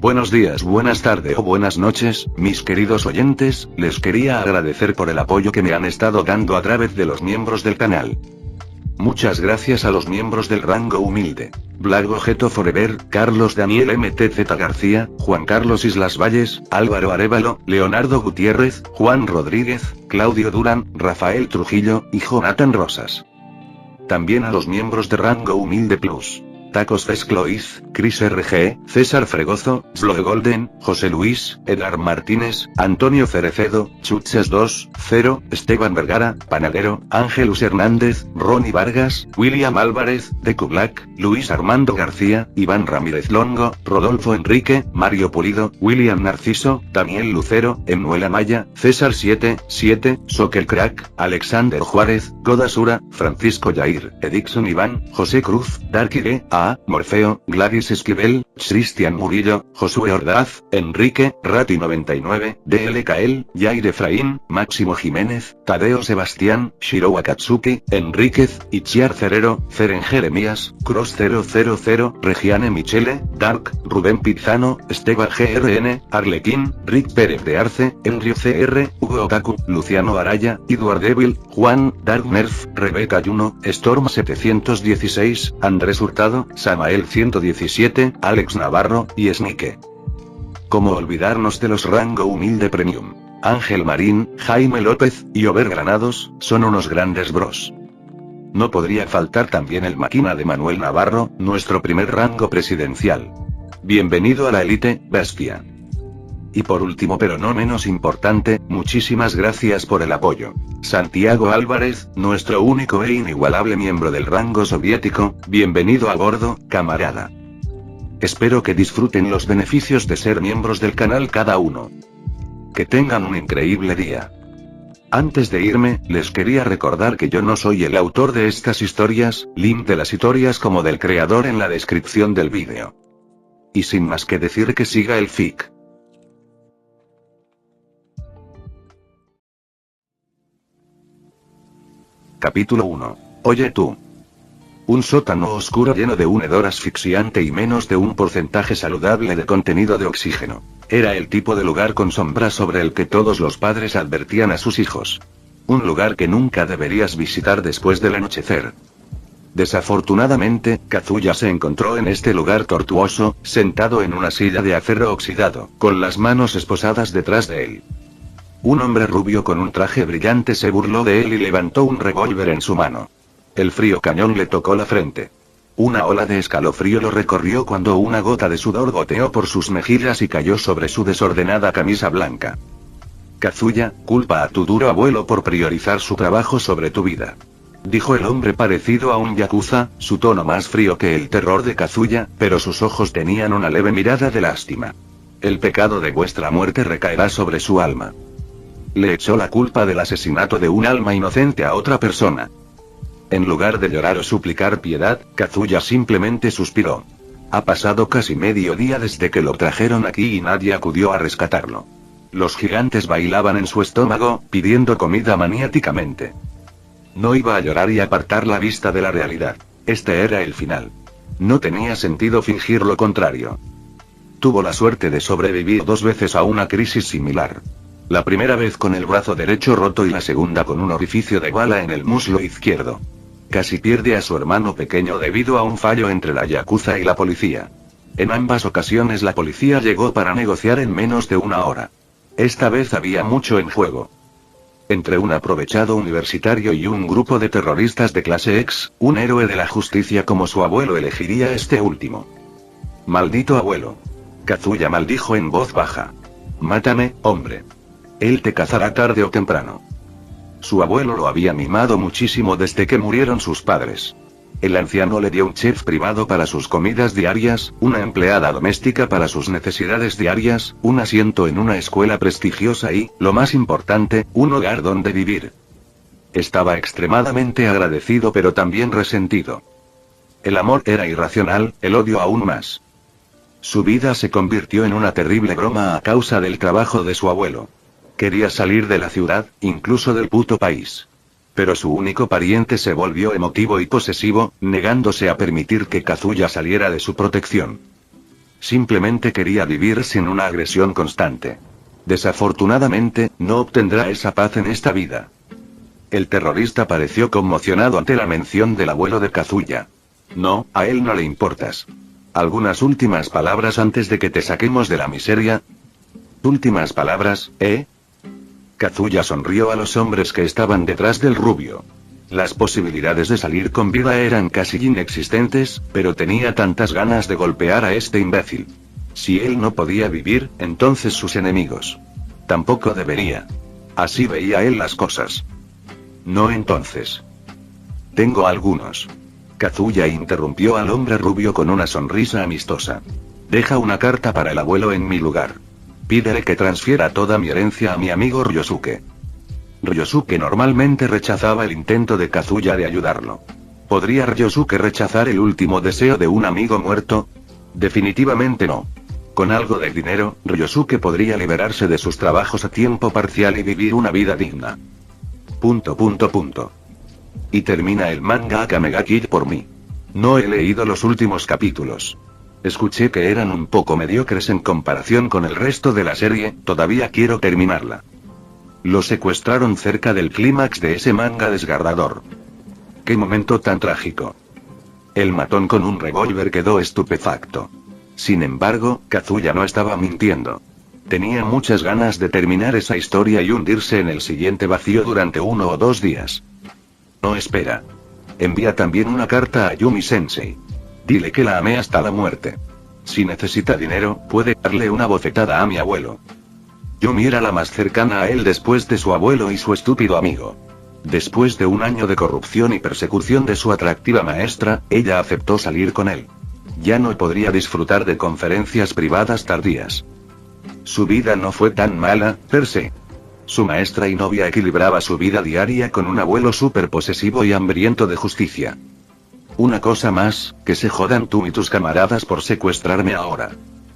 Buenos días, buenas tardes o buenas noches, mis queridos oyentes, les quería agradecer por el apoyo que me han estado dando a través de los miembros del canal. Muchas gracias a los miembros del rango humilde. Blago Geto Forever, Carlos Daniel MTZ García, Juan Carlos Islas Valles, Álvaro Arévalo, Leonardo Gutiérrez, Juan Rodríguez, Claudio Durán, Rafael Trujillo, y Jonathan Rosas. También a los miembros de rango humilde plus. Tacos Fescloiz, Chris RG, César Fregozo, Sloe Golden, José Luis, Edgar Martínez, Antonio Cerecedo, Chuches 2, 0, Esteban Vergara, Panadero, Ángelus Hernández, Ronnie Vargas, William Álvarez, Deku Black, Luis Armando García, Iván Ramírez Longo, Rodolfo Enrique, Mario Pulido, William Narciso, Daniel Lucero, Emmanuel Amaya, César 7, Soccer Crack, Alexander Juárez, Godasura, Francisco Yair, Edixon Iván, José Cruz, Darkire, A. Morfeo, Gladys Esquivel, Cristian Murillo, Josué Ordaz, Enrique, Rati 99, DLKL, Jair Efraín, Máximo Jiménez, Tadeo Sebastián, Shiro Akatsuki, Enríquez, Itziar Cerero, Feren Jeremías, Cross 000, Regiane Michele, Dark, Rubén Pizano, Esteban GRN, Arlequín, Rick Pérez de Arce, Enrio CR, Hugo Otaku, Luciano Araya, Eduard Devil, Juan, Dark Nerf, Rebeca Juno, Storm 716, Andrés Hurtado, Samael 117, Alex Navarro, y Snike. ¿Cómo olvidarnos de los rango humilde premium? Ángel Marín, Jaime López, y Over Granados, son unos grandes bros. No podría faltar también el máquina de Manuel Navarro, nuestro primer rango presidencial. Bienvenido a la élite, bestia. Y por último pero no menos importante, muchísimas gracias por el apoyo. Santiago Álvarez, nuestro único e inigualable miembro del rango soviético, bienvenido a bordo, camarada. Espero que disfruten los beneficios de ser miembros del canal cada uno. Que tengan un increíble día. Antes de irme, les quería recordar que yo no soy el autor de estas historias, link de las historias como del creador en la descripción del vídeo. Y sin más que decir que siga el fic. Capítulo 1. Oye tú. Un sótano oscuro lleno de un hedor asfixiante y menos de un porcentaje saludable de contenido de oxígeno. Era el tipo de lugar con sombra sobre el que todos los padres advertían a sus hijos. Un lugar que nunca deberías visitar después del anochecer. Desafortunadamente, Kazuya se encontró en este lugar tortuoso, sentado en una silla de acero oxidado, con las manos esposadas detrás de él. Un hombre rubio con un traje brillante se burló de él y levantó un revólver en su mano. El frío cañón le tocó la frente. Una ola de escalofrío lo recorrió cuando una gota de sudor goteó por sus mejillas y cayó sobre su desordenada camisa blanca. Kazuya, culpa a tu duro abuelo por priorizar su trabajo sobre tu vida. Dijo el hombre parecido a un yakuza, su tono más frío que el terror de Kazuya, pero sus ojos tenían una leve mirada de lástima. El pecado de vuestra muerte recaerá sobre su alma. Le echó la culpa del asesinato de un alma inocente a otra persona. En lugar de llorar o suplicar piedad, Kazuya simplemente suspiró. Ha pasado casi medio día desde que lo trajeron aquí y nadie acudió a rescatarlo. Los gigantes bailaban en su estómago, pidiendo comida maniáticamente. No iba a llorar y apartar la vista de la realidad. Este era el final. No tenía sentido fingir lo contrario. Tuvo la suerte de sobrevivir 2 veces a una crisis similar. La primera vez con el brazo derecho roto y la segunda con un orificio de bala en el muslo izquierdo. Casi pierde a su hermano pequeño debido a un fallo entre la yakuza y la policía. En ambas ocasiones la policía llegó para negociar en menos de 1 hora. Esta vez había mucho en juego. Entre un aprovechado universitario y un grupo de terroristas de clase X, un héroe de la justicia como su abuelo elegiría este último. Maldito abuelo. Kazuya maldijo en voz baja. Mátame, hombre. Él te cazará tarde o temprano. Su abuelo lo había mimado muchísimo desde que murieron sus padres. El anciano le dio un chef privado para sus comidas diarias, una empleada doméstica para sus necesidades diarias, un asiento en una escuela prestigiosa y, lo más importante, un hogar donde vivir. Estaba extremadamente agradecido pero también resentido. El amor era irracional, el odio aún más. Su vida se convirtió en una terrible broma a causa del trabajo de su abuelo. Quería salir de la ciudad, incluso del puto país. Pero su único pariente se volvió emotivo y posesivo, negándose a permitir que Kazuya saliera de su protección. Simplemente quería vivir sin una agresión constante. Desafortunadamente, no obtendrá esa paz en esta vida. El terrorista pareció conmocionado ante la mención del abuelo de Kazuya. No, a él no le importas. ¿Algunas últimas palabras antes de que te saquemos de la miseria? ¿Últimas palabras, eh? Kazuya sonrió a los hombres que estaban detrás del rubio. Las posibilidades de salir con vida eran casi inexistentes, pero tenía tantas ganas de golpear a este imbécil. Si él no podía vivir, entonces sus enemigos tampoco debería. Así veía él las cosas. No entonces. Tengo algunos. Kazuya interrumpió al hombre rubio con una sonrisa amistosa. Deja una carta para el abuelo en mi lugar. Pídele que transfiera toda mi herencia a mi amigo Ryosuke. Ryosuke normalmente rechazaba el intento de Kazuya de ayudarlo. ¿Podría Ryosuke rechazar el último deseo de un amigo muerto? Definitivamente no. Con algo de dinero, Ryosuke podría liberarse de sus trabajos a tiempo parcial y vivir una vida digna. ... Y termina el manga Akame ga Kill por mí. No he leído los últimos capítulos. Escuché que eran un poco mediocres en comparación con el resto de la serie, todavía quiero terminarla. Lo secuestraron cerca del clímax de ese manga desgarrador. ¡Qué momento tan trágico! El matón con un revólver quedó estupefacto. Sin embargo, Kazuya no estaba mintiendo. Tenía muchas ganas de terminar esa historia y hundirse en el siguiente vacío durante 1 o 2 días. No espera. Envía también una carta a Yumi Sensei. Dile que la amé hasta la muerte. Si necesita dinero, puede darle una bofetada a mi abuelo. Yumi era la más cercana a él después de su abuelo y su estúpido amigo. Después de un año de corrupción y persecución de su atractiva maestra, ella aceptó salir con él. Ya no podría disfrutar de conferencias privadas tardías. Su vida no fue tan mala, per se. Su maestra y novia equilibraba su vida diaria con un abuelo súper posesivo y hambriento de justicia. Una cosa más, que se jodan tú y tus camaradas por secuestrarme ahora.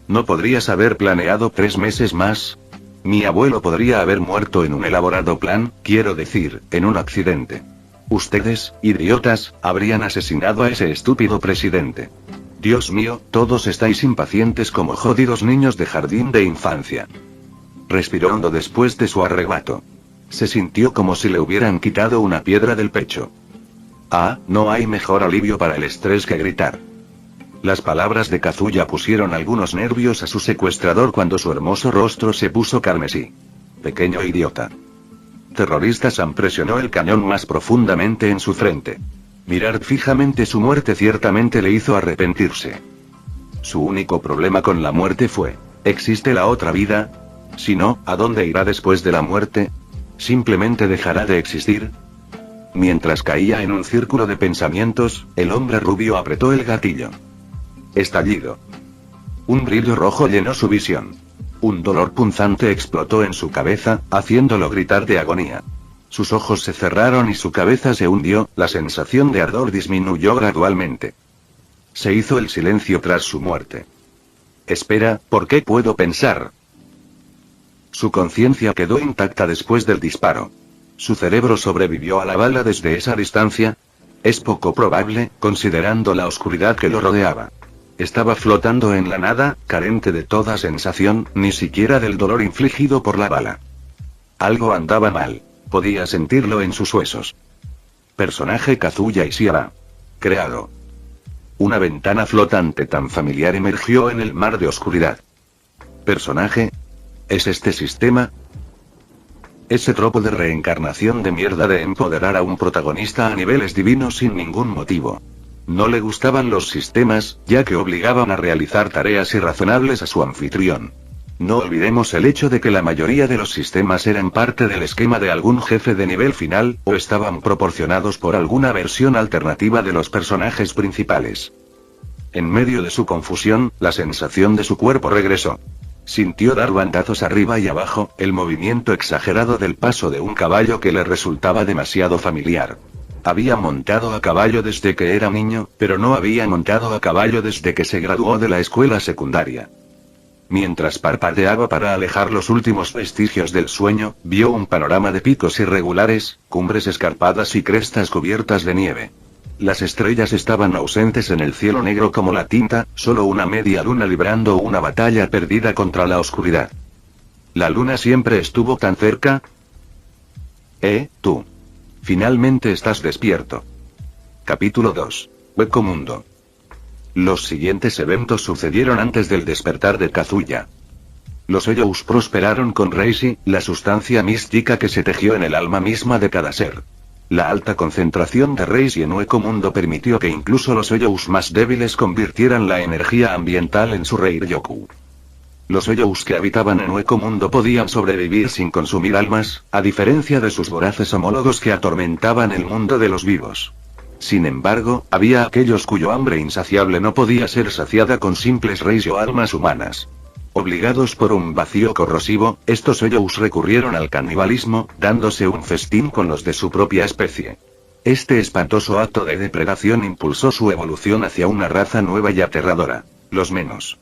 ¿No podrías haber planeado 3 meses más? Mi abuelo podría haber muerto en un elaborado plan, quiero decir, en un accidente. Ustedes, idiotas, habrían asesinado a ese estúpido presidente. Dios mío, todos estáis impacientes como jodidos niños de jardín de infancia. Respiró hondo después de su arrebato. Se sintió como si le hubieran quitado una piedra del pecho. Ah, no hay mejor alivio para el estrés que gritar. Las palabras de Kazuya pusieron algunos nervios a su secuestrador cuando su hermoso rostro se puso carmesí. Pequeño idiota. Terrorista Sam presionó el cañón más profundamente en su frente. Mirar fijamente su muerte ciertamente le hizo arrepentirse. Su único problema con la muerte fue: ¿existe la otra vida? Si no, ¿a dónde irá después de la muerte? ¿Simplemente dejará de existir? Mientras caía en un círculo de pensamientos, el hombre rubio apretó el gatillo. Estallido. Un brillo rojo llenó su visión. Un dolor punzante explotó en su cabeza, haciéndolo gritar de agonía. Sus ojos se cerraron y su cabeza se hundió, la sensación de ardor disminuyó gradualmente. Se hizo el silencio tras su muerte. Espera, ¿por qué puedo pensar? Su conciencia quedó intacta después del disparo. ¿Su cerebro sobrevivió a la bala desde esa distancia? Es poco probable, considerando la oscuridad que lo rodeaba. Estaba flotando en la nada, carente de toda sensación, ni siquiera del dolor infligido por la bala. Algo andaba mal. Podía sentirlo en sus huesos. Personaje Kazuya Ishihara. Creado. Una ventana flotante tan familiar emergió en el mar de oscuridad. Personaje. ¿Es este sistema? Ese tropo de reencarnación de mierda de empoderar a un protagonista a niveles divinos sin ningún motivo. No le gustaban los sistemas, ya que obligaban a realizar tareas irrazonables a su anfitrión. No olvidemos el hecho de que la mayoría de los sistemas eran parte del esquema de algún jefe de nivel final, o estaban proporcionados por alguna versión alternativa de los personajes principales. En medio de su confusión, la sensación de su cuerpo regresó. Sintió dar bandazos arriba y abajo, el movimiento exagerado del paso de un caballo que le resultaba demasiado familiar. Había montado a caballo desde que era niño, pero no había montado a caballo desde que se graduó de la escuela secundaria. Mientras parpadeaba para alejar los últimos vestigios del sueño, vio un panorama de picos irregulares, cumbres escarpadas y crestas cubiertas de nieve. Las estrellas estaban ausentes en el cielo negro como la tinta, solo una media luna librando una batalla perdida contra la oscuridad. ¿La luna siempre estuvo tan cerca? Tú. Finalmente estás despierto. Capítulo 2. Hueco Mundo. Los siguientes eventos sucedieron antes del despertar de Kazuya. Los Hoyous prosperaron con Reishi, la sustancia mística que se tejió en el alma misma de cada ser. La alta concentración de Reishi en Hueco Mundo permitió que incluso los Hoyous más débiles convirtieran la energía ambiental en su Reiryoku. Los Hoyous que habitaban en Hueco Mundo podían sobrevivir sin consumir almas, a diferencia de sus voraces homólogos que atormentaban el mundo de los vivos. Sin embargo, había aquellos cuyo hambre insaciable no podía ser saciada con simples Reishi o almas humanas. Obligados por un vacío corrosivo, estos Hoyous recurrieron al canibalismo, dándose un festín con los de su propia especie. Este espantoso acto de depredación impulsó su evolución hacia una raza nueva y aterradora: los menos.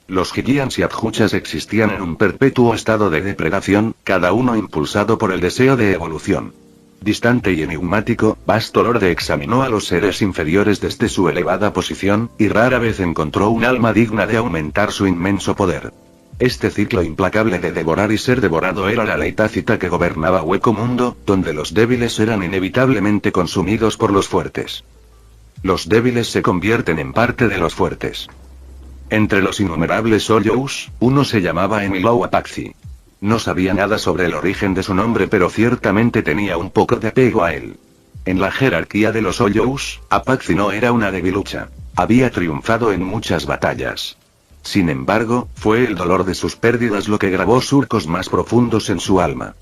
Los Gigians y Adjuchas existían en un perpetuo estado de depredación, cada uno impulsado por el deseo de evolución. Distante y enigmático, Vasto Lorde examinó a los seres inferiores desde su elevada posición, y rara vez encontró un alma digna de aumentar su inmenso poder. Este ciclo implacable de devorar y ser devorado era la ley tácita que gobernaba Hueco Mundo, donde los débiles eran inevitablemente consumidos por los fuertes. Los débiles se convierten en parte de los fuertes. Entre los innumerables Hoyous, uno se llamaba Emilou Apache. No sabía nada sobre el origen de su nombre, pero ciertamente tenía un poco de apego a él. En la jerarquía de los Hoyous, Apache no era una debilucha. Había triunfado en muchas batallas. Sin embargo, fue el dolor de sus pérdidas lo que grabó surcos más profundos en su alma.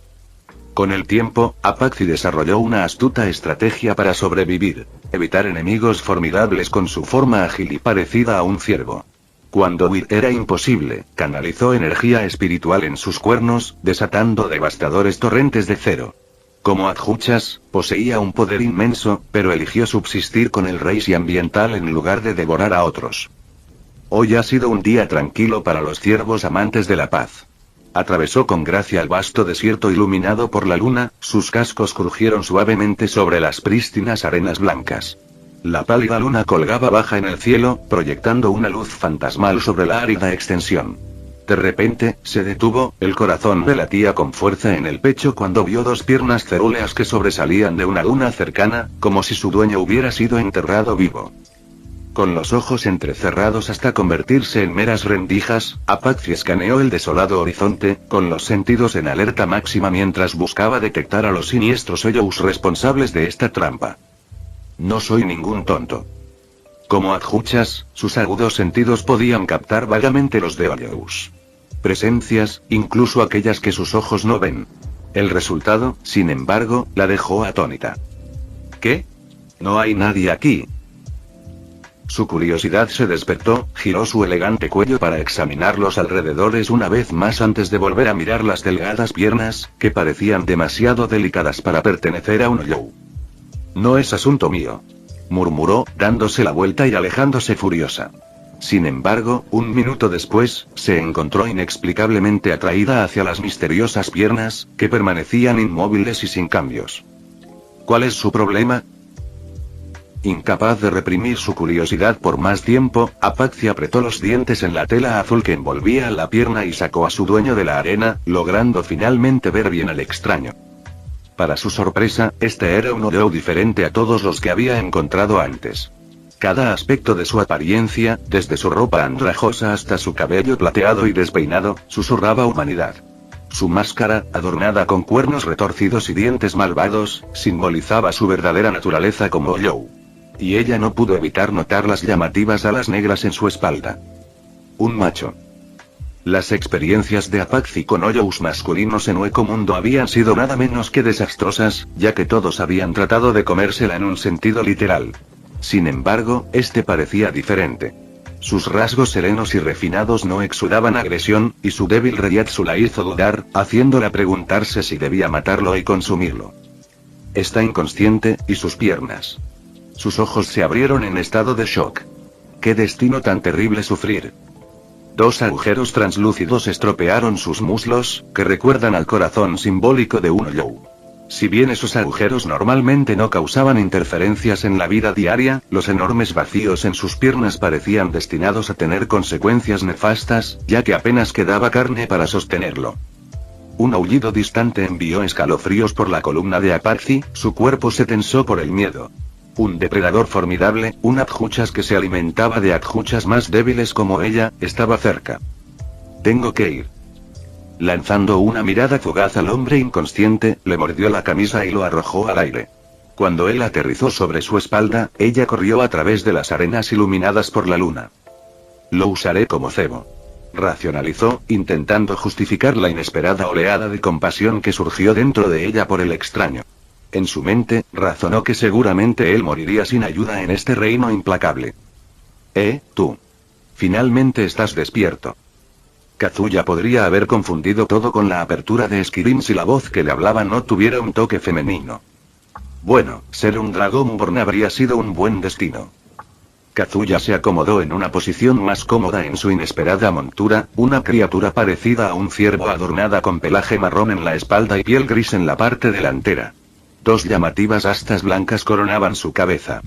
Con el tiempo, Apache desarrolló una astuta estrategia para sobrevivir: evitar enemigos formidables con su forma ágil y parecida a un ciervo. Cuando huir era imposible, canalizó energía espiritual en sus cuernos, desatando devastadores torrentes de cero. Como Adjuchas, poseía un poder inmenso, pero eligió subsistir con el Reishi ambiental en lugar de devorar a otros. Hoy ha sido un día tranquilo para los ciervos amantes de la paz. Atravesó con gracia el vasto desierto iluminado por la luna, sus cascos crujieron suavemente sobre las prístinas arenas blancas. La pálida luna colgaba baja en el cielo, proyectando una luz fantasmal sobre la árida extensión. De repente, se detuvo, el corazón le latía con fuerza en el pecho cuando vio dos piernas cerúleas que sobresalían de una duna cercana, como si su dueño hubiera sido enterrado vivo. Con los ojos entrecerrados hasta convertirse en meras rendijas, Apache escaneó el desolado horizonte, con los sentidos en alerta máxima mientras buscaba detectar a los siniestros Hoyous responsables de esta trampa. No soy ningún tonto. Como Adjuchas, sus agudos sentidos podían captar vagamente los de Hoyous. Presencias, incluso aquellas que sus ojos no ven. El resultado, sin embargo, la dejó atónita. ¿Qué? No hay nadie aquí. Su curiosidad se despertó, giró su elegante cuello para examinar los alrededores una vez más antes de volver a mirar las delgadas piernas, que parecían demasiado delicadas para pertenecer a un Hoyou. No es asunto mío, murmuró, dándose la vuelta y alejándose furiosa. Sin embargo, un minuto después, se encontró inexplicablemente atraída hacia las misteriosas piernas, que permanecían inmóviles y sin cambios. ¿Cuál es su problema? Incapaz de reprimir su curiosidad por más tiempo, Apache apretó los dientes en la tela azul que envolvía la pierna y sacó a su dueño de la arena, logrando finalmente ver bien al extraño. Para su sorpresa, este era un Hoyou diferente a todos los que había encontrado antes. Cada aspecto de su apariencia, desde su ropa andrajosa hasta su cabello plateado y despeinado, susurraba humanidad. Su máscara, adornada con cuernos retorcidos y dientes malvados, simbolizaba su verdadera naturaleza como Hoyou. Y ella no pudo evitar notar las llamativas alas negras en su espalda. Un macho. Las experiencias de Apache con Hoyous masculinos en Hueco Mundo habían sido nada menos que desastrosas, ya que todos habían tratado de comérsela en un sentido literal. Sin embargo, este parecía diferente. Sus rasgos serenos y refinados no exudaban agresión, y su débil Reiatsu la hizo dudar, haciéndola preguntarse si debía matarlo y consumirlo. Está inconsciente, y sus piernas. Sus ojos se abrieron en estado de shock. ¡Qué destino tan terrible sufrir! Dos agujeros translúcidos estropearon sus muslos, que recuerdan al corazón simbólico de un Hoyou. Si bien esos agujeros normalmente no causaban interferencias en la vida diaria, los enormes vacíos en sus piernas parecían destinados a tener consecuencias nefastas, ya que apenas quedaba carne para sostenerlo. Un aullido distante envió escalofríos por la columna de Apache, su cuerpo se tensó por el miedo. Un depredador formidable, un adjuchas que se alimentaba de adjuchas más débiles como ella, estaba cerca. Tengo que ir. Lanzando una mirada fugaz al hombre inconsciente, le mordió la camisa y lo arrojó al aire. Cuando él aterrizó sobre su espalda, ella corrió a través de las arenas iluminadas por la luna. Lo usaré como cebo. Racionalizó, intentando justificar la inesperada oleada de compasión que surgió dentro de ella por el extraño. En su mente, razonó que seguramente él moriría sin ayuda en este reino implacable. Tú. Finalmente estás despierto. Kazuya podría haber confundido todo con la apertura de Skirin si la voz que le hablaba no tuviera un toque femenino. Bueno, ser un Dragonborn habría sido un buen destino. Kazuya se acomodó en una posición más cómoda en su inesperada montura, una criatura parecida a un ciervo adornada con pelaje marrón en la espalda y piel gris en la parte delantera. Dos llamativas astas blancas coronaban su cabeza.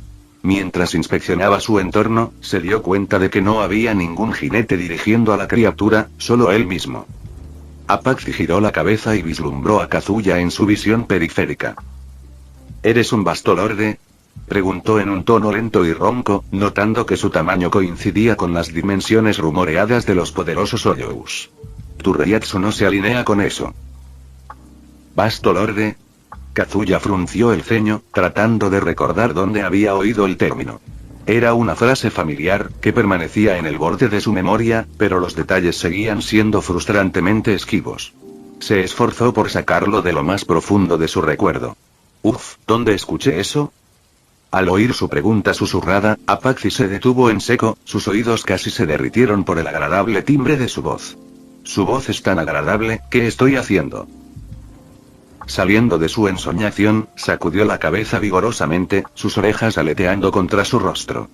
Mientras inspeccionaba su entorno, se dio cuenta de que no había ningún jinete dirigiendo a la criatura, solo él mismo. Apache giró la cabeza y vislumbró a Kazuya en su visión periférica. ¿Eres un bastolorde?, preguntó en un tono lento y ronco, notando que su tamaño coincidía con las dimensiones rumoreadas de los poderosos Oyous. Tu Reiatsu no se alinea con eso. ¿Bastolorde? Kazuya frunció el ceño, tratando de recordar dónde había oído el término. Era una frase familiar, que permanecía en el borde de su memoria, pero los detalles seguían siendo frustrantemente esquivos. Se esforzó por sacarlo de lo más profundo de su recuerdo. ¿Dónde escuché eso? Al oír su pregunta susurrada, Apache se detuvo en seco, sus oídos casi se derritieron por el agradable timbre de su voz. Su voz es tan agradable, ¿qué estoy haciendo? Saliendo de su ensoñación, sacudió la cabeza vigorosamente, sus orejas aleteando contra su rostro.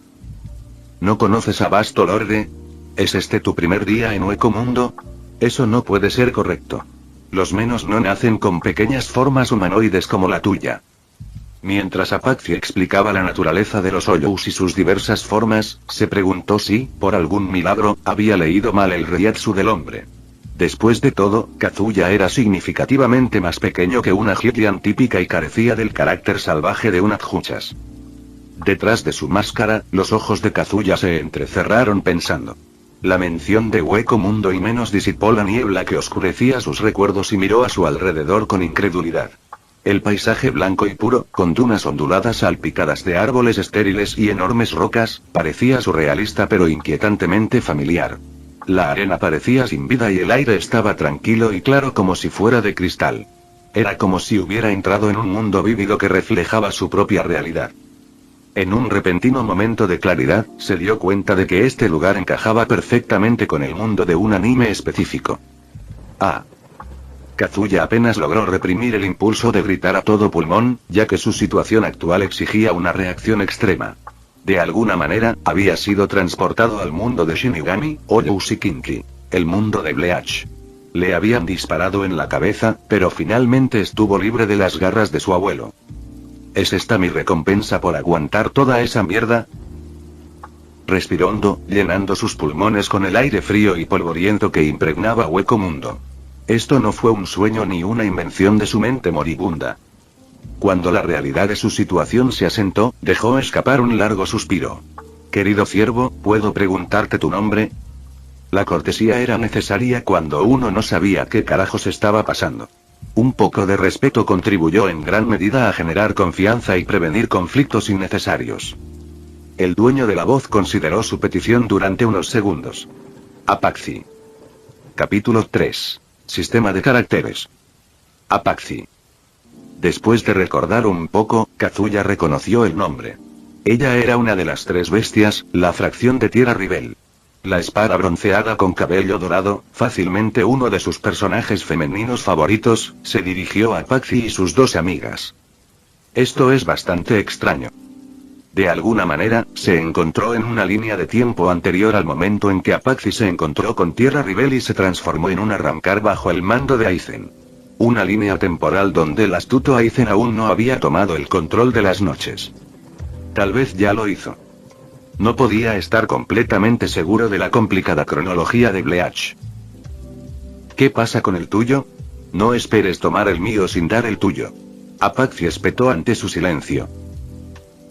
¿No conoces a Bastolorde? ¿Es este tu primer día en Hueco Mundo? Eso no puede ser correcto. Los menos no nacen con pequeñas formas humanoides como la tuya. Mientras Apache explicaba la naturaleza de los Oyous y sus diversas formas, se preguntó si, por algún milagro, había leído mal el Reiatsu del hombre. Después de todo, Kazuya era significativamente más pequeño que una Hylian típica y carecía del carácter salvaje de un adjuchas. Detrás de su máscara, los ojos de Kazuya se entrecerraron pensando. La mención de Hueco Mundo y menos disipó la niebla que oscurecía sus recuerdos y miró a su alrededor con incredulidad. El paisaje blanco y puro, con dunas onduladas salpicadas de árboles estériles y enormes rocas, parecía surrealista pero inquietantemente familiar. La arena parecía sin vida y el aire estaba tranquilo y claro como si fuera de cristal. Era como si hubiera entrado en un mundo vívido que reflejaba su propia realidad. En un repentino momento de claridad, se dio cuenta de que este lugar encajaba perfectamente con el mundo de un anime específico. Kazuya apenas logró reprimir el impulso de gritar a todo pulmón, ya que su situación actual exigía una reacción extrema. De alguna manera, había sido transportado al mundo de Shinigami, Oyous y Kinki. El mundo de Bleach. Le habían disparado en la cabeza, pero finalmente estuvo libre de las garras de su abuelo. ¿Es esta mi recompensa por aguantar toda esa mierda? Respiró hondo, llenando sus pulmones con el aire frío y polvoriento que impregnaba Hueco Mundo. Esto no fue un sueño ni una invención de su mente moribunda. Cuando la realidad de su situación se asentó, dejó escapar un largo suspiro. Querido ciervo, ¿puedo preguntarte tu nombre? La cortesía era necesaria cuando uno no sabía qué carajos estaba pasando. Un poco de respeto contribuyó en gran medida a generar confianza y prevenir conflictos innecesarios. El dueño de la voz consideró su petición durante unos segundos. Apache. Capítulo 3. Sistema de caracteres. Apache. Después de recordar un poco, Kazuya reconoció el nombre. Ella era una de las tres bestias, la fracción de Tierra Rivel. La espada bronceada con cabello dorado, fácilmente uno de sus personajes femeninos favoritos, se dirigió a Apache y sus dos amigas. Esto es bastante extraño. De alguna manera, se encontró en una línea de tiempo anterior al momento en que Apache se encontró con Tierra Rivel y se transformó en un arrancar bajo el mando de Aizen. Una línea temporal donde el astuto Aizen aún no había tomado el control de las noches. Tal vez ya lo hizo. No podía estar completamente seguro de la complicada cronología de Bleach. ¿Qué pasa con el tuyo? No esperes tomar el mío sin dar el tuyo. Apache espetó ante su silencio.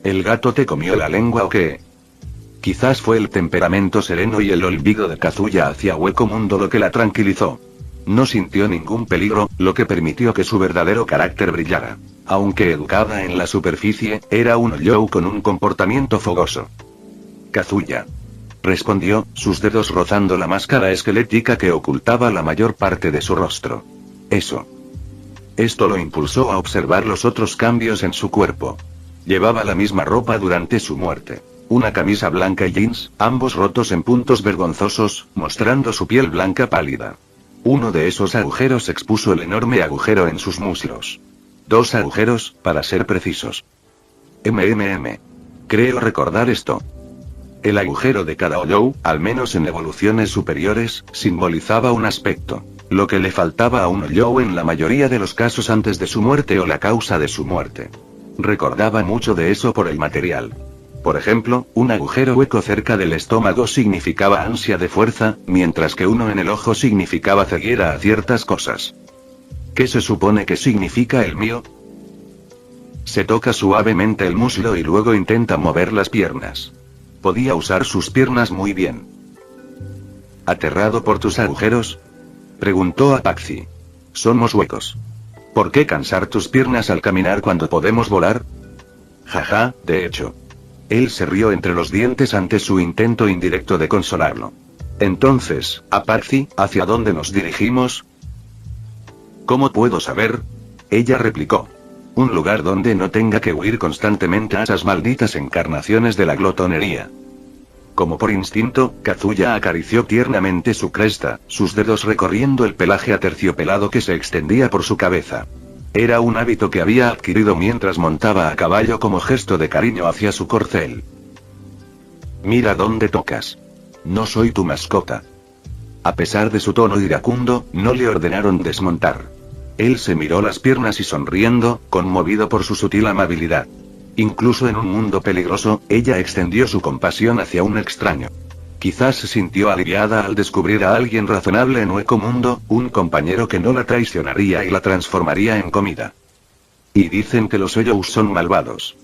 ¿El gato te comió la lengua o qué? Quizás fue el temperamento sereno y el olvido de Kazuya hacia Hueco Mundo lo que la tranquilizó. No sintió ningún peligro, lo que permitió que su verdadero carácter brillara. Aunque educada en la superficie, era un Youo con un comportamiento fogoso. Kazuya. Respondió, sus dedos rozando la máscara esquelética que ocultaba la mayor parte de su rostro. Eso. Esto lo impulsó a observar los otros cambios en su cuerpo. Llevaba la misma ropa durante su muerte. Una camisa blanca y jeans, ambos rotos en puntos vergonzosos, mostrando su piel blanca pálida. Uno de esos agujeros expuso el enorme agujero en sus muslos. 2 agujeros, para ser precisos. Creo recordar esto. El agujero de cada Oyou, al menos en evoluciones superiores, simbolizaba un aspecto. Lo que le faltaba a un Oyou en la mayoría de los casos antes de su muerte o la causa de su muerte. Recordaba mucho de eso por el material. Por ejemplo, un agujero hueco cerca del estómago significaba ansia de fuerza, mientras que uno en el ojo significaba ceguera a ciertas cosas. ¿Qué se supone que significa el mío? Se toca suavemente el muslo y luego intenta mover las piernas. Podía usar sus piernas muy bien. ¿Aterrado por tus agujeros? Preguntó Apache. Somos huecos. ¿Por qué cansar tus piernas al caminar cuando podemos volar? Jaja, de hecho. Él se rió entre los dientes ante su intento indirecto de consolarlo. Entonces, Apache, ¿hacia dónde nos dirigimos? ¿Cómo puedo saber? Ella replicó. Un lugar donde no tenga que huir constantemente a esas malditas encarnaciones de la glotonería. Como por instinto, Kazuya acarició tiernamente su cresta, sus dedos recorriendo el pelaje aterciopelado que se extendía por su cabeza. Era un hábito que había adquirido mientras montaba a caballo como gesto de cariño hacia su corcel. Mira dónde tocas. No soy tu mascota. A pesar de su tono iracundo, no le ordenaron desmontar. Él se miró las piernas y sonriendo, conmovido por su sutil amabilidad. Incluso en un mundo peligroso, ella extendió su compasión hacia un extraño. Quizás se sintió aliviada al descubrir a alguien razonable en Hueco Mundo, un compañero que no la traicionaría y la transformaría en comida. Y dicen que los Oyous son malvados.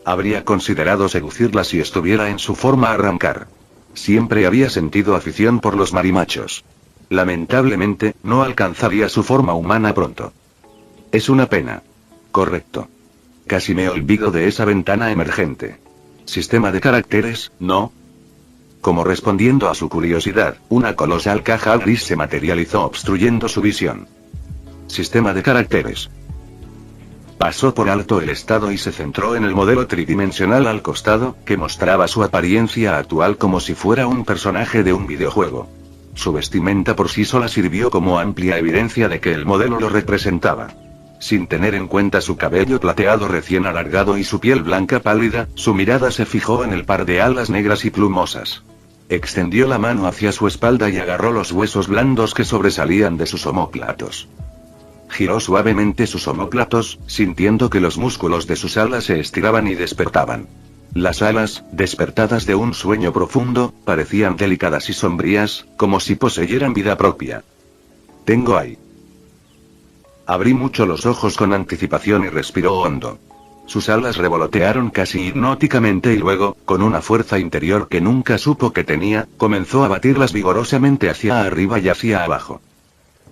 Habría considerado seducirla si estuviera en su forma arrancar. Siempre había sentido afición por los marimachos. Lamentablemente, no alcanzaría su forma humana pronto. Es una pena. Correcto. Casi me olvido de esa ventana emergente. Sistema de caracteres, ¿no? Como respondiendo a su curiosidad, una colosal caja gris se materializó obstruyendo su visión. Sistema de caracteres. Pasó por alto el estado y se centró en el modelo tridimensional al costado, que mostraba su apariencia actual como si fuera un personaje de un videojuego. Su vestimenta por sí sola sirvió como amplia evidencia de que el modelo lo representaba. Sin tener en cuenta su cabello plateado recién alargado y su piel blanca pálida, su mirada se fijó en el par de alas negras y plumosas. Extendió la mano hacia su espalda y agarró los huesos blandos que sobresalían de sus omóplatos. Giró suavemente sus omóplatos, sintiendo que los músculos de sus alas se estiraban y despertaban. Las alas, despertadas de un sueño profundo, parecían delicadas y sombrías, como si poseyeran vida propia. Tengo ahí. Abrí mucho los ojos con anticipación y respiró hondo. Sus alas revolotearon casi hipnóticamente y luego, con una fuerza interior que nunca supo que tenía, comenzó a batirlas vigorosamente hacia arriba y hacia abajo.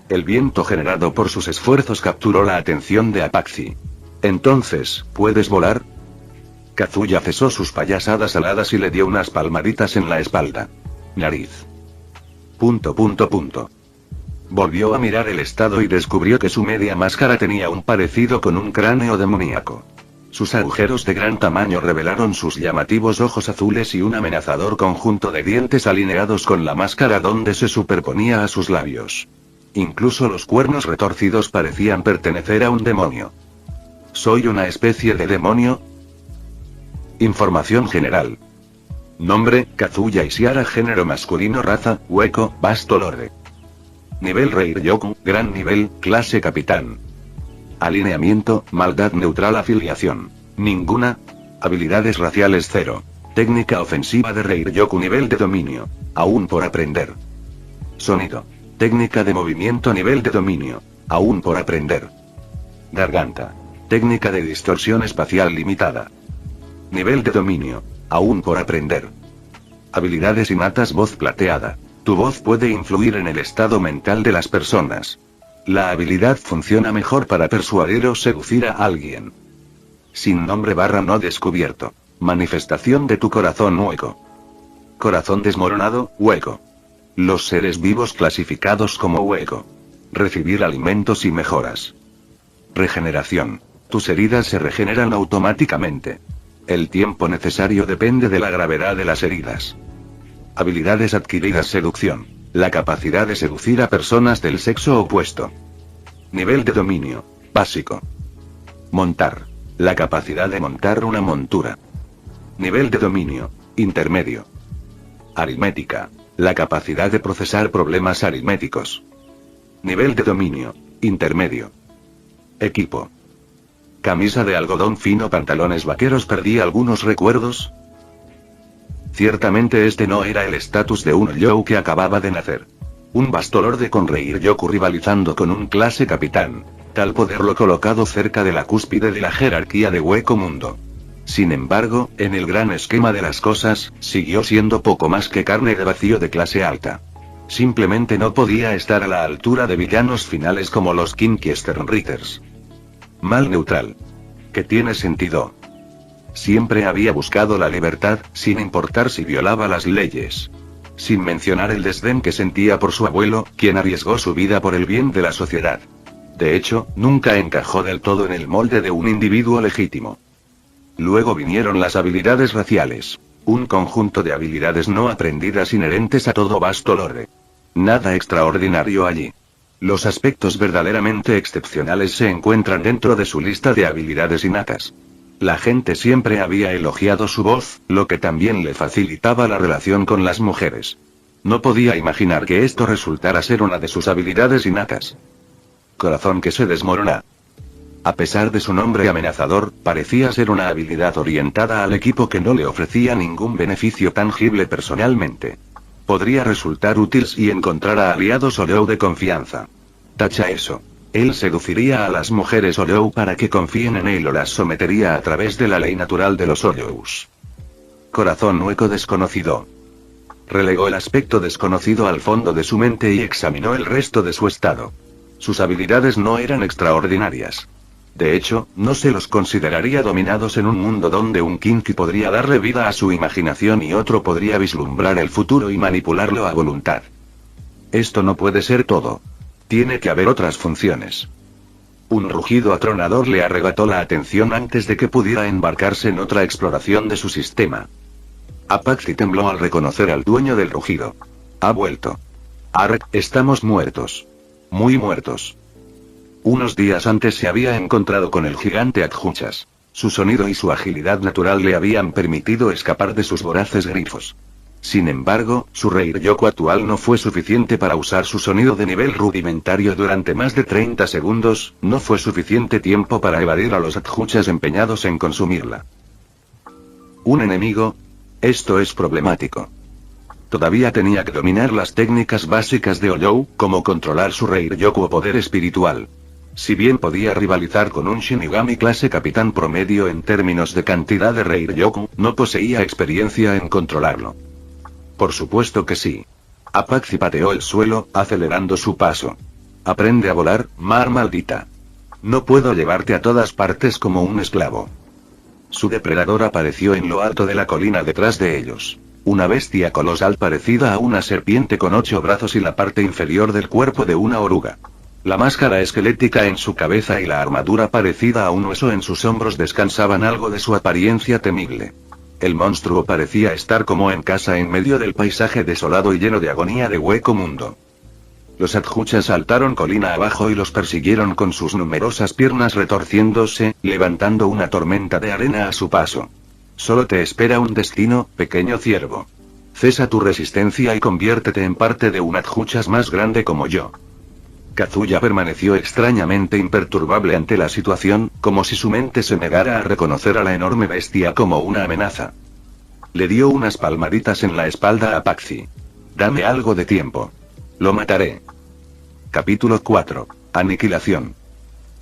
El viento generado por sus esfuerzos capturó la atención de Apache. Entonces, ¿puedes volar? Kazuya cesó sus payasadas aladas y le dio unas palmaditas en la espalda. Nariz. Volvió a mirar el estado y descubrió que su media máscara tenía un parecido con un cráneo demoníaco. Sus agujeros de gran tamaño revelaron sus llamativos ojos azules y un amenazador conjunto de dientes alineados con la máscara donde se superponía a sus labios. Incluso los cuernos retorcidos parecían pertenecer a un demonio. ¿Soy una especie de demonio? Información general. Nombre, Kazuya Ishihara. Género masculino. Raza, hueco, vasto lore. Nivel Reiryoku, gran nivel, clase capitán. Alineamiento, maldad neutral afiliación. Ninguna. Habilidades raciales 0. Técnica ofensiva de Reiryoku nivel de dominio. Aún por aprender. Sonido. Técnica de movimiento nivel de dominio. Aún por aprender. Garganta. Técnica de distorsión espacial limitada. Nivel de dominio. Aún por aprender. Habilidades innatas voz plateada. Tu voz puede influir en el estado mental de las personas. La habilidad funciona mejor para persuadir o seducir a alguien. Sin nombre / no descubierto. Manifestación de tu corazón hueco. Corazón desmoronado, hueco. Los seres vivos clasificados como hueco. Recibir alimentos y mejoras. Regeneración. Tus heridas se regeneran automáticamente. El tiempo necesario depende de la gravedad de las heridas. Habilidades adquiridas seducción. La capacidad de seducir a personas del sexo opuesto. Nivel de dominio. Básico. Montar. La capacidad de montar una montura. Nivel de dominio. Intermedio. Aritmética. La capacidad de procesar problemas aritméticos. Nivel de dominio. Intermedio. Equipo. Camisa de algodón fino, pantalones vaqueros. Perdí algunos recuerdos. Ciertamente este no era el estatus de un Ryou que acababa de nacer. Un Bastolorde con Reiryoku rivalizando con un clase capitán. Tal poderlo colocado cerca de la cúspide de la jerarquía de Hueco Mundo. Sin embargo, en el gran esquema de las cosas, siguió siendo poco más que carne de vacío de clase alta. Simplemente no podía estar a la altura de villanos finales como los Kinky Sternritters. Mal neutral. ¿Qué tiene sentido? Siempre había buscado la libertad, sin importar si violaba las leyes. Sin mencionar el desdén que sentía por su abuelo, quien arriesgó su vida por el bien de la sociedad. De hecho, nunca encajó del todo en el molde de un individuo legítimo. Luego vinieron las habilidades raciales. Un conjunto de habilidades no aprendidas inherentes a todo Bastolorde. Nada extraordinario allí. Los aspectos verdaderamente excepcionales se encuentran dentro de su lista de habilidades innatas. La gente siempre había elogiado su voz, lo que también le facilitaba la relación con las mujeres. No podía imaginar que esto resultara ser una de sus habilidades innatas. Corazón que se desmorona. A pesar de su nombre amenazador, parecía ser una habilidad orientada al equipo que no le ofrecía ningún beneficio tangible personalmente. Podría resultar útil si encontrara aliados Oryou de confianza. Tacha eso. Él seduciría a las mujeres Oryou para que confíen en él o las sometería a través de la ley natural de los Oryous. Corazón hueco desconocido. Relegó el aspecto desconocido al fondo de su mente y examinó el resto de su estado. Sus habilidades no eran extraordinarias. De hecho, no se los consideraría dominados en un mundo donde un Kinky podría darle vida a su imaginación y otro podría vislumbrar el futuro y manipularlo a voluntad. Esto no puede ser todo. Tiene que haber otras funciones. Un rugido atronador le arrebató la atención antes de que pudiera embarcarse en otra exploración de su sistema. Apache tembló al reconocer al dueño del rugido. Ha vuelto. Ark, estamos muertos. Muy muertos. Unos días antes se había encontrado con el gigante Adjuchas. Su sonido y su agilidad natural le habían permitido escapar de sus voraces grifos. Sin embargo, su Reiryoku actual no fue suficiente para usar su sonido de nivel rudimentario durante más de 30 segundos, no fue suficiente tiempo para evadir a los Adjuchas empeñados en consumirla. ¿Un enemigo? Esto es problemático. Todavía tenía que dominar las técnicas básicas de Oryou, como controlar su Reiryoku o poder espiritual. Si bien podía rivalizar con un Shinigami clase capitán promedio en términos de cantidad de Reiryoku, no poseía experiencia en controlarlo. Por supuesto que sí. Apache pateó el suelo, acelerando su paso. Aprende a volar, mar maldita. No puedo llevarte a todas partes como un esclavo. Su depredador apareció en lo alto de la colina detrás de ellos. Una bestia colosal parecida a una serpiente con 8 brazos y la parte inferior del cuerpo de una oruga. La máscara esquelética en su cabeza y la armadura parecida a un hueso en sus hombros descansaban algo de su apariencia temible. El monstruo parecía estar como en casa en medio del paisaje desolado y lleno de agonía de Hueco Mundo. Los Adjuchas saltaron colina abajo y los persiguieron con sus numerosas piernas retorciéndose, levantando una tormenta de arena a su paso. Solo te espera un destino, pequeño ciervo. Cesa tu resistencia y conviértete en parte de un Adjuchas más grande como yo. Kazuya permaneció extrañamente imperturbable ante la situación, como si su mente se negara a reconocer a la enorme bestia como una amenaza. Le dio unas palmaditas en la espalda a Paxi. Dame algo de tiempo. Lo mataré. Capítulo 4. Aniquilación.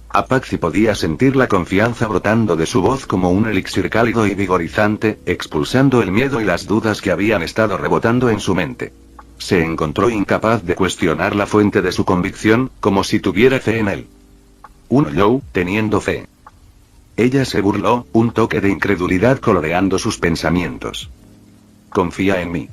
Apache podía sentir la confianza brotando de su voz como un elixir cálido y vigorizante, expulsando el miedo y las dudas que habían estado rebotando en su mente. Se encontró incapaz de cuestionar la fuente de su convicción, como si tuviera fe en él. Unoyou, teniendo fe. Ella se burló, un toque de incredulidad coloreando sus pensamientos. Confía en mí.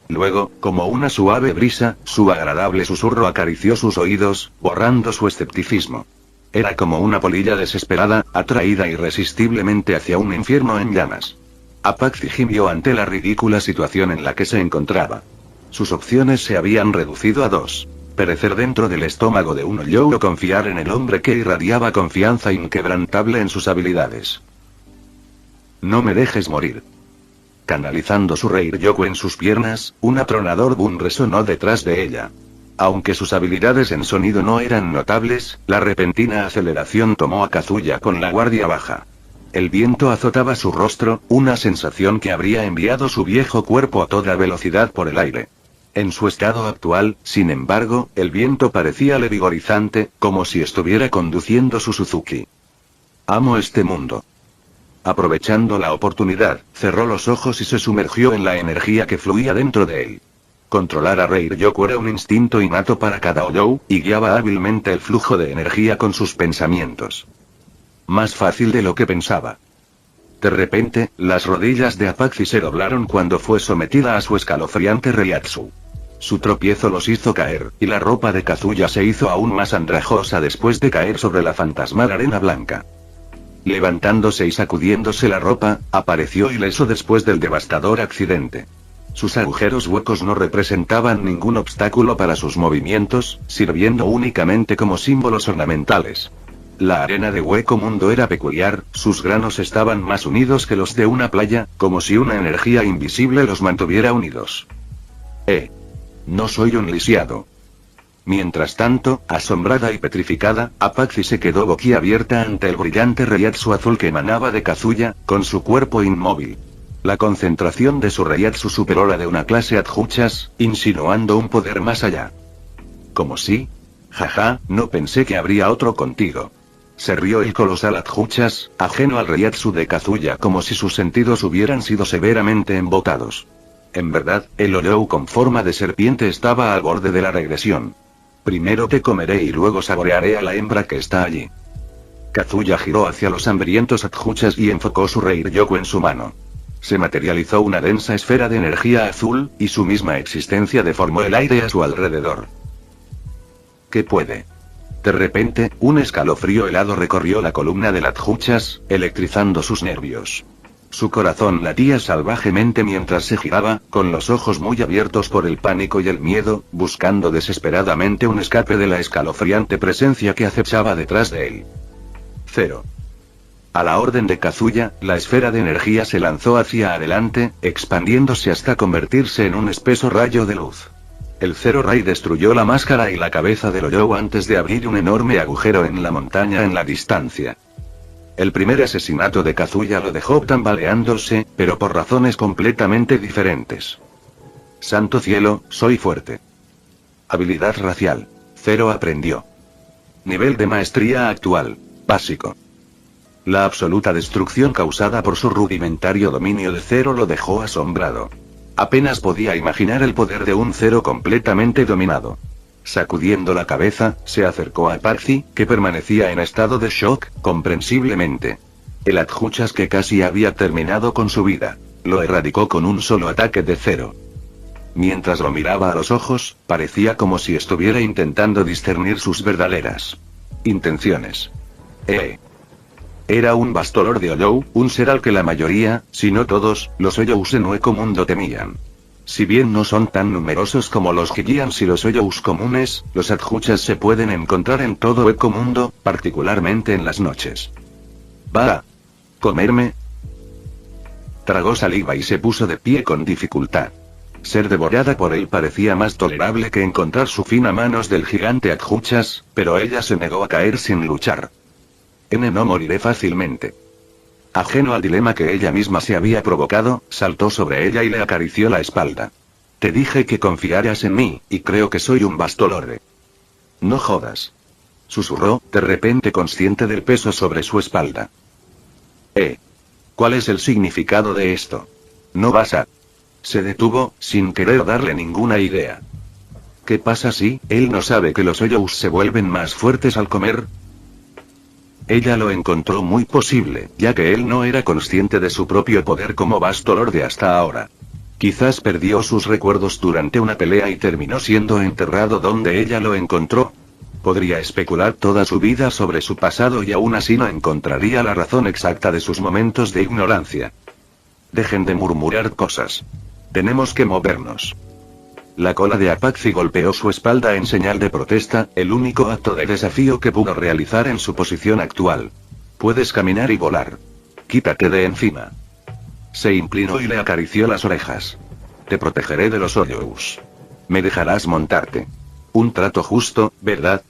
Luego, como una suave brisa, su agradable susurro acarició sus oídos, borrando su escepticismo. Era como una polilla desesperada, atraída irresistiblemente hacia un infierno en llamas. Apache gimió ante la ridícula situación en la que se encontraba. Sus opciones se habían reducido a dos: perecer dentro del estómago de Unoyou o confiar en el hombre que irradiaba confianza inquebrantable en sus habilidades. No me dejes morir. Canalizando su Reiryoku en sus piernas, un atronador boom resonó detrás de ella. Aunque sus habilidades en sonido no eran notables, la repentina aceleración tomó a Kazuya con la guardia baja. El viento azotaba su rostro, una sensación que habría enviado su viejo cuerpo a toda velocidad por el aire. En su estado actual, sin embargo, el viento parecíale vigorizante, como si estuviera conduciendo su Suzuki. Amo este mundo. Aprovechando la oportunidad, cerró los ojos y se sumergió en la energía que fluía dentro de él. Controlar a Reiryoku era un instinto innato para cada Oyou, y guiaba hábilmente el flujo de energía con sus pensamientos. Más fácil de lo que pensaba. De repente, las rodillas de Apache se doblaron cuando fue sometida a su escalofriante Reiatsu. Su tropiezo los hizo caer, y la ropa de Kazuya se hizo aún más andrajosa después de caer sobre la fantasmal arena blanca. Levantándose y sacudiéndose la ropa, apareció ileso después del devastador accidente. Sus agujeros huecos no representaban ningún obstáculo para sus movimientos, sirviendo únicamente como símbolos ornamentales. La arena de Hueco Mundo era peculiar, sus granos estaban más unidos que los de una playa, como si una energía invisible los mantuviera unidos. No soy un lisiado. Mientras tanto, asombrada y petrificada, Apache se quedó boquiabierta ante el brillante Reiatsu azul que emanaba de Kazuya, con su cuerpo inmóvil. La concentración de su Reiatsu superó la de una clase Adjuchas, insinuando un poder más allá. ¿Cómo sí? Jaja, no pensé que habría otro contigo. Se rió el colosal Adjuchas, ajeno al Reiatsu de Kazuya, como si sus sentidos hubieran sido severamente embotados. En verdad, el Oyou con forma de serpiente estaba al borde de la regresión. Primero te comeré y luego saborearé a la hembra que está allí. Kazuya giró hacia los hambrientos Adjuchas y enfocó su Reiryoku en su mano. Se materializó una densa esfera de energía azul, y su misma existencia deformó el aire a su alrededor. ¿Qué puede? De repente, un escalofrío helado recorrió la columna del Adjuchas, electrizando sus nervios. Su corazón latía salvajemente mientras se giraba, con los ojos muy abiertos por el pánico y el miedo, buscando desesperadamente un escape de la escalofriante presencia que acechaba detrás de él. 0. A la orden de Kazuya, la esfera de energía se lanzó hacia adelante, expandiéndose hasta convertirse en un espeso rayo de luz. El Zero Ray destruyó la máscara y la cabeza del Oyou antes de abrir un enorme agujero en la montaña en la distancia. El primer asesinato de Kazuya lo dejó tambaleándose, pero por razones completamente diferentes. Santo cielo, soy fuerte. Habilidad racial. 0 aprendió. Nivel de maestría actual. Básico. La absoluta destrucción causada por su rudimentario dominio de 0 lo dejó asombrado. Apenas podía imaginar el poder de un 0 completamente dominado. Sacudiendo la cabeza, se acercó a Apache, que permanecía en estado de shock, comprensiblemente. El Adjuchas que casi había terminado con su vida, lo erradicó con un solo ataque de 0. Mientras lo miraba a los ojos, parecía como si estuviera intentando discernir sus verdaderas intenciones. Era un Bastolor de Oyou, un ser al que la mayoría, si no todos, los Oyous en Hueco Mundo temían. Si bien no son tan numerosos como los Gigians y los Oyous comunes, los Adjuchas se pueden encontrar en todo Hueco Mundo, particularmente en las noches. ¿Va a comerme? Tragó saliva y se puso de pie con dificultad. Ser devorada por él parecía más tolerable que encontrar su fin a manos del gigante Akhuchas, pero ella se negó a caer sin luchar. No moriré fácilmente. Ajeno al dilema que ella misma se había provocado, saltó sobre ella y le acarició la espalda. Te dije que confiaras en mí, y creo que soy un bastolorde. No jodas. Susurró, de repente consciente del peso sobre su espalda. ¿Cuál es el significado de esto? No vas a... Se detuvo, sin querer darle ninguna idea. ¿Qué pasa si él no sabe que los Hoyous se vuelven más fuertes al comer? Ella lo encontró muy posible, ya que él no era consciente de su propio poder como bastolorde hasta ahora. Quizás perdió sus recuerdos durante una pelea y terminó siendo enterrado donde ella lo encontró. Podría especular toda su vida sobre su pasado y aún así no encontraría la razón exacta de sus momentos de ignorancia. Dejen de murmurar cosas. Tenemos que movernos. La cola de Apache golpeó su espalda en señal de protesta, el único acto de desafío que pudo realizar en su posición actual. Puedes caminar y volar. Quítate de encima. Se inclinó y le acarició las orejas. Te protegeré de los Hoyous. Me dejarás montarte. Un trato justo, ¿verdad?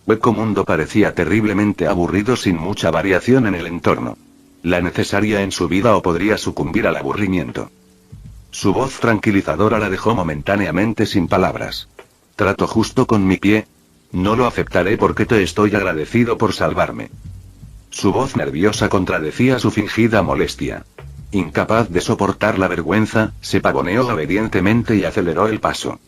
Hueco Mundo parecía terriblemente aburrido sin mucha variación en el entorno. La necesaria en su vida o podría sucumbir al aburrimiento. Su voz tranquilizadora la dejó momentáneamente sin palabras. ¿Trato justo con mi pie? No lo aceptaré porque te estoy agradecido por salvarme. Su voz nerviosa contradecía su fingida molestia. Incapaz de soportar la vergüenza, se pavoneó obedientemente y aceleró el paso.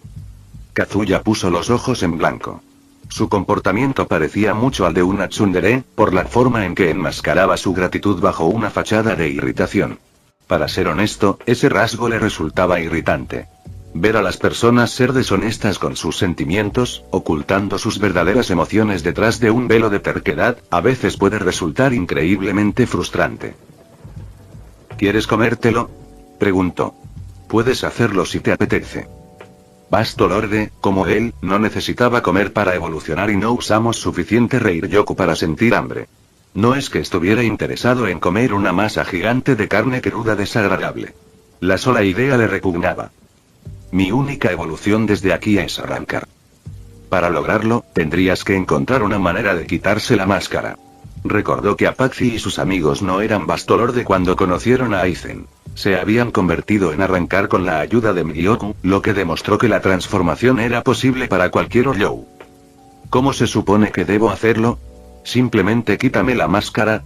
Kazuya puso los ojos en blanco. Su comportamiento parecía mucho al de una tsundere, por la forma en que enmascaraba su gratitud bajo una fachada de irritación. Para ser honesto, ese rasgo le resultaba irritante. Ver a las personas ser deshonestas con sus sentimientos, ocultando sus verdaderas emociones detrás de un velo de terquedad, a veces puede resultar increíblemente frustrante. ¿Quieres comértelo?, preguntó. Puedes hacerlo si te apetece. Bastolorde, como él, no necesitaba comer para evolucionar y no usamos suficiente Reiryoku para sentir hambre. No es que estuviera interesado en comer una masa gigante de carne cruda desagradable. La sola idea le repugnaba. Mi única evolución desde aquí es arrancar. Para lograrlo, tendrías que encontrar una manera de quitarse la máscara. Recordó que Apache y sus amigos no eran bastolorde cuando conocieron a Aizen. Se habían convertido en arrancar con la ayuda de Migyoku, lo que demostró que la transformación era posible para cualquier Hoyou. ¿Cómo se supone que debo hacerlo? Simplemente quítame la máscara.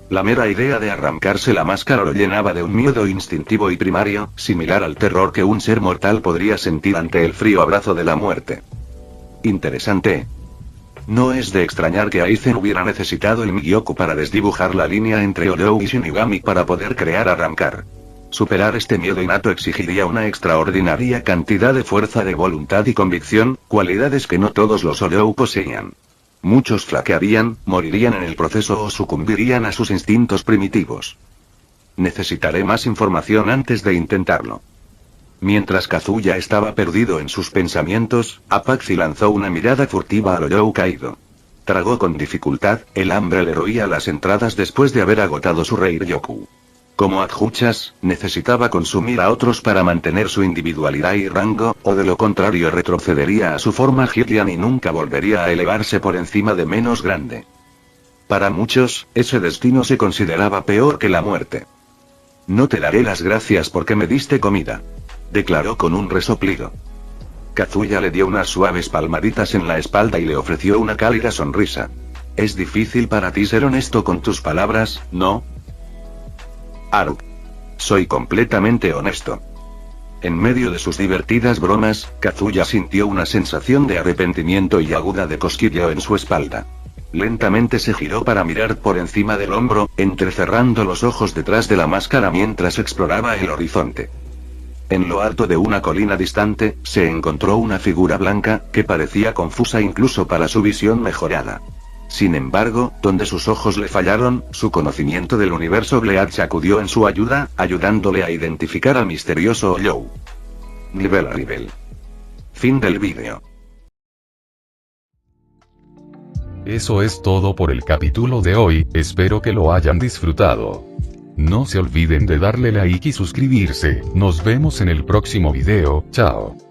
La mera idea de arrancarse la máscara lo llenaba de un miedo instintivo y primario, similar al terror que un ser mortal podría sentir ante el frío abrazo de la muerte. Interesante. No es de extrañar que Aizen hubiera necesitado el Migyoku para desdibujar la línea entre Hoyou y Shinigami para poder crear arrancar. Superar este miedo innato exigiría una extraordinaria cantidad de fuerza de voluntad y convicción, cualidades que no todos los Hoyou poseían. Muchos flaquearían, morirían en el proceso o sucumbirían a sus instintos primitivos. Necesitaré más información antes de intentarlo. Mientras Kazuya estaba perdido en sus pensamientos, Apache lanzó una mirada furtiva al Hoyou caído. Tragó con dificultad, el hambre le roía las entradas después de haber agotado su Reiryoku. Como Akhuchas, necesitaba consumir a otros para mantener su individualidad y rango, o de lo contrario retrocedería a su forma Hylian y nunca volvería a elevarse por encima de menos grande. Para muchos, ese destino se consideraba peor que la muerte. No te daré las gracias porque me diste comida, declaró con un resoplido. Kazuya le dio unas suaves palmaditas en la espalda y le ofreció una cálida sonrisa. Es difícil para ti ser honesto con tus palabras, ¿no? Aru. Soy completamente honesto. En medio de sus divertidas bromas, Kazuya sintió una sensación de arrepentimiento y aguda de cosquilleo en su espalda. Lentamente se giró para mirar por encima del hombro, entrecerrando los ojos detrás de la máscara mientras exploraba el horizonte. En lo alto de una colina distante, se encontró una figura blanca, que parecía confusa incluso para su visión mejorada. Sin embargo, donde sus ojos le fallaron, su conocimiento del universo Bleach acudió en su ayuda, ayudándole a identificar al misterioso Hoyou. Nivel a nivel. Fin del vídeo. Eso es todo por el capítulo de hoy, espero que lo hayan disfrutado. No se olviden de darle like y suscribirse. Nos vemos en el próximo video, chao.